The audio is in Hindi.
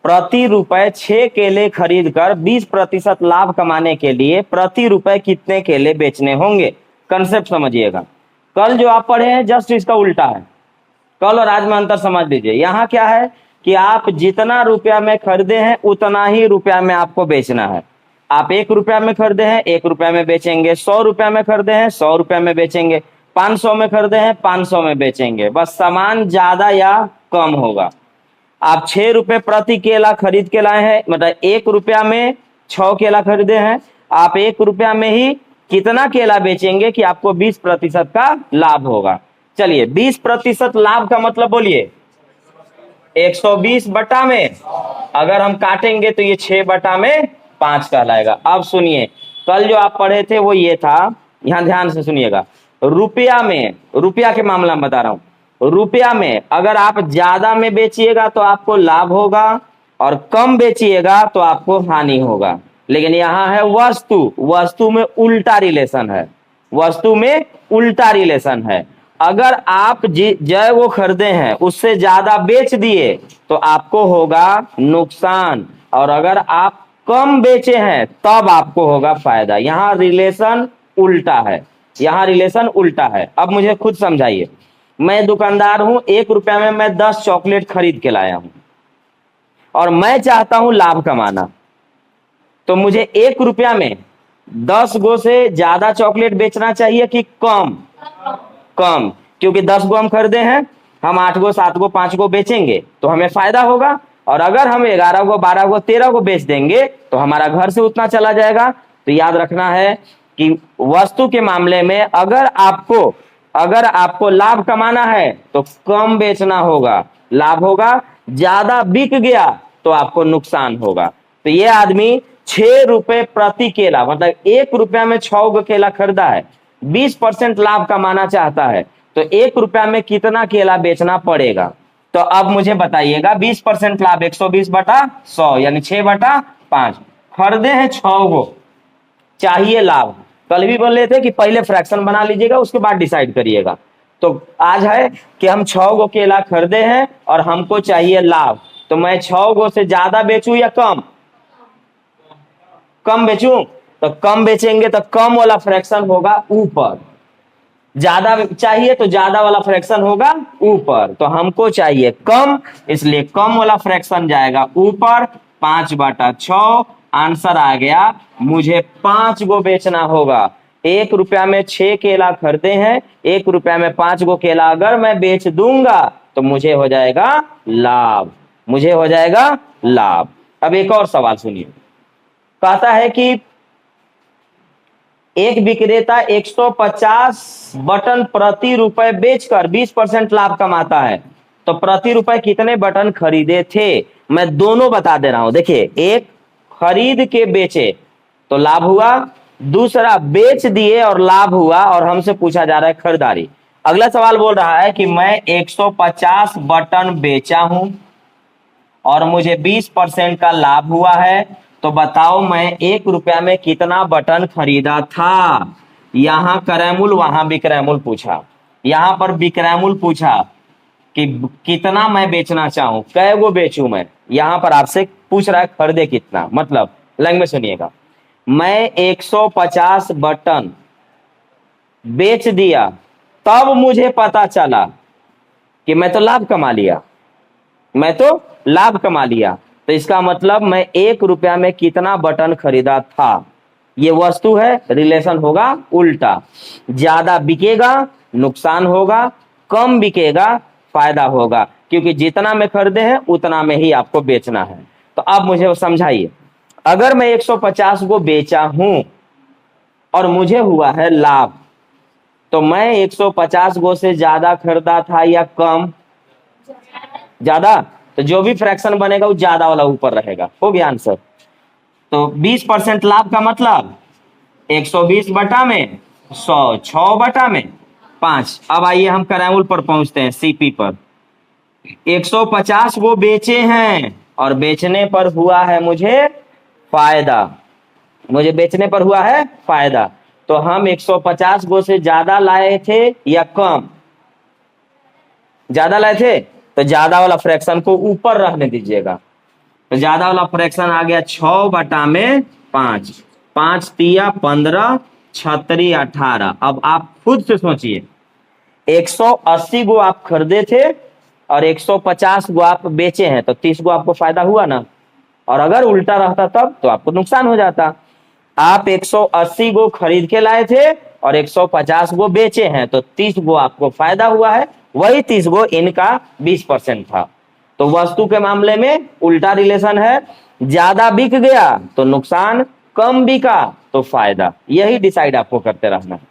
प्रति रुपए 6 केले खरीद कर 20% लाभ कमाने के लिए प्रति रुपए कितने केले बेचने होंगे। कंसेप्ट समझिएगा। कल जो आप पढ़े हैं जस्ट इसका उल्टा है। कल और आज में अंतर समझ लीजिए। यहाँ क्या है कि आप जितना रुपया में खरीदे हैं उतना ही रुपया में आपको बेचना है। आप 1 रुपया में खरीदे हैं 1 रुपया में बेचेंगे, 100 रुपया में खरीदे हैं 100 रुपया में बेचेंगे, 500 में खरीदे हैं 500 में बेचेंगे। बस सामान ज्यादा या कम होगा। आप 6 रुपए प्रति केला खरीद के लाए हैं, मतलब 1 रुपया में 6 केला खरीदे हैं। आप 1 रुपया में ही कितना केला बेचेंगे कि आपको 20% का लाभ होगा। चलिए 20% लाभ का मतलब बोलिए 120 बटा में, अगर हम काटेंगे तो ये 6 बटा में 5 कहलाएगा। अब सुनिए, कल जो आप पढ़े थे वो ये था, यहां ध्यान से सुनिएगा। रुपया में, रुपया के मामला में बता रहा हूं, रुपया में अगर आप ज्यादा में बेचिएगा तो आपको लाभ होगा और कम बेचिएगा तो आपको हानि होगा। लेकिन यहाँ है वस्तु, वस्तु में उल्टा रिलेशन है, वस्तु में उल्टा रिलेशन है। अगर आप जय वो खरीदे हैं उससे ज्यादा बेच दिए तो आपको होगा नुकसान, और अगर आप कम बेचे हैं तब आपको होगा फायदा। यहाँ रिलेशन उल्टा है, यहाँ रिलेशन उल्टा है। अब मुझे खुद समझाइए। मैं दुकानदार हूं, 1 रुपया में मैं 10 चॉकलेट खरीद के लाया हूं और मैं चाहता हूं लाभ कमाना, तो मुझे 1 रुपया में 10 गो से ज्यादा चॉकलेट बेचना चाहिए कि कम? कम, क्योंकि 10 गो हम खरीदे हैं, हम 8 गो 7 गो 5 गो बेचेंगे तो हमें फायदा होगा। और अगर हम 11 गो 12 गो 13 गो बेच देंगे तो हमारा घर से उतना चला जाएगा। तो याद रखना है कि वस्तु के मामले में अगर आपको लाभ कमाना है तो कम बेचना होगा, लाभ होगा। ज्यादा बिक गया तो आपको नुकसान होगा। तो ये आदमी 6 रुपए प्रति केला, मतलब 1 रुपया में 6 गो केला खरीदा है, 20% लाभ कमाना चाहता है, तो 1 रुपया में कितना केला बेचना पड़ेगा? तो अब मुझे बताइएगा, 20% लाभ 120 बटा 100 यानी 6 बटा 5। खरीदे हैं 6 गो, चाहिए लाभ। कल भी बोल रहे थे कि पहले फ्रैक्शन बना लीजिएगा उसके बाद डिसाइड करिएगा। तो आज है कि हम 6 गो केला खरीदे हैं और हमको चाहिए लाभ, तो मैं 6 गो से ज्यादा बेचूं या कम? कम बेचूं, तो कम बेचेंगे तो कम वाला फ्रैक्शन होगा ऊपर, ज्यादा चाहिए तो ज्यादा वाला फ्रैक्शन होगा ऊपर। तो हमको चाहिए कम, इसलिए कम वाला फ्रैक्शन जाएगा ऊपर, 5 बटा 6। आंसर आ गया, मुझे 5 गो बेचना होगा। 1 रुपया में 6 केला खरीदे हैं, 1 रुपया में 5 गो केला अगर मैं बेच दूंगा तो मुझे हो जाएगा लाभ, मुझे हो जाएगा लाभ। अब एक और सवाल सुनिए। कहता है कि एक विक्रेता 150 बटन प्रति रुपए बेचकर 20% लाभ कमाता है, तो प्रति रुपए कितने बटन खरीदे थे? मैं दोनों बता दे रहा हूं। देखिए, एक खरीद के बेचे तो लाभ हुआ, दूसरा बेच दिए और लाभ हुआ, और हमसे पूछा जा रहा है खरीदारी। अगला सवाल बोल रहा है कि मैं 150 बटन बेचा हूं और मुझे 20% का लाभ हुआ है, तो बताओ मैं 1 रुपया में कितना बटन खरीदा था? यहां क्रयमूल्य, वहां विक्रयमूल्य पूछा, यहां पर विक्रयमूल्य पूछा कि कितना मैं बेचना चाहूं, कै गो बेचूं मैं। यहां पर आपसे पूछ रहा है खरीदे कितना। मतलब लाइन में सुनिएगा, मैं 150 बटन बेच दिया, तब मुझे पता चला कि मैं तो लाभ कमा लिया, मैं तो लाभ कमा लिया। तो इसका मतलब मैं 1 रुपया में कितना बटन खरीदा था। ये वस्तु है, रिलेशन होगा उल्टा। ज्यादा बिकेगा नुकसान होगा, कम बिकेगा फायदा होगा, क्योंकि जितना में खरीदे हैं उतना में ही आपको बेचना है। तो अब मुझे समझाइए, अगर मैं 150 को बेचा हूं और मुझे हुआ है लाभ, तो मैं 150 गो से ज्यादा खरीदा था या कम? ज्यादा, तो जो भी फ्रैक्शन बनेगा वो ज्यादा वाला ऊपर रहेगा। हो गया आंसर। तो 20% लाभ का मतलब 120 बटा में 100, 6 बटा में 5। अब आइए हम क्रयमूल्य पर पहुंचते हैं, सीपी पर। 150 वो बेचे हैं और बेचने पर हुआ है मुझे फायदा, मुझे बेचने पर हुआ है फायदा। तो हम 150 गो से ज्यादा लाए थे या कम? ज्यादा लाए थे, तो ज्यादा वाला फ्रैक्शन को ऊपर रहने दीजिएगा। तो ज्यादा वाला फ्रैक्शन आ गया 6/5, 5 तिया 15, 6 18। अब आप खुद से सोचिए, 180 गो आप खरीदे थे और 150 गो आप बेचे हैं, तो 30 गो आपको फायदा हुआ ना। और अगर उल्टा रहता तब तो आपको नुकसान हो जाता। आप 180 गो खरीद के लाए थे और 150 गो बेचे हैं, तो 30 गो आपको फायदा हुआ है, वही 30 गो इनका 20% था। तो वस्तु के मामले में उल्टा रिलेशन है, ज्यादा बिक गया तो नुकसान, कम बिका तो फायदा। यही डिसाइड आपको करते रहना है।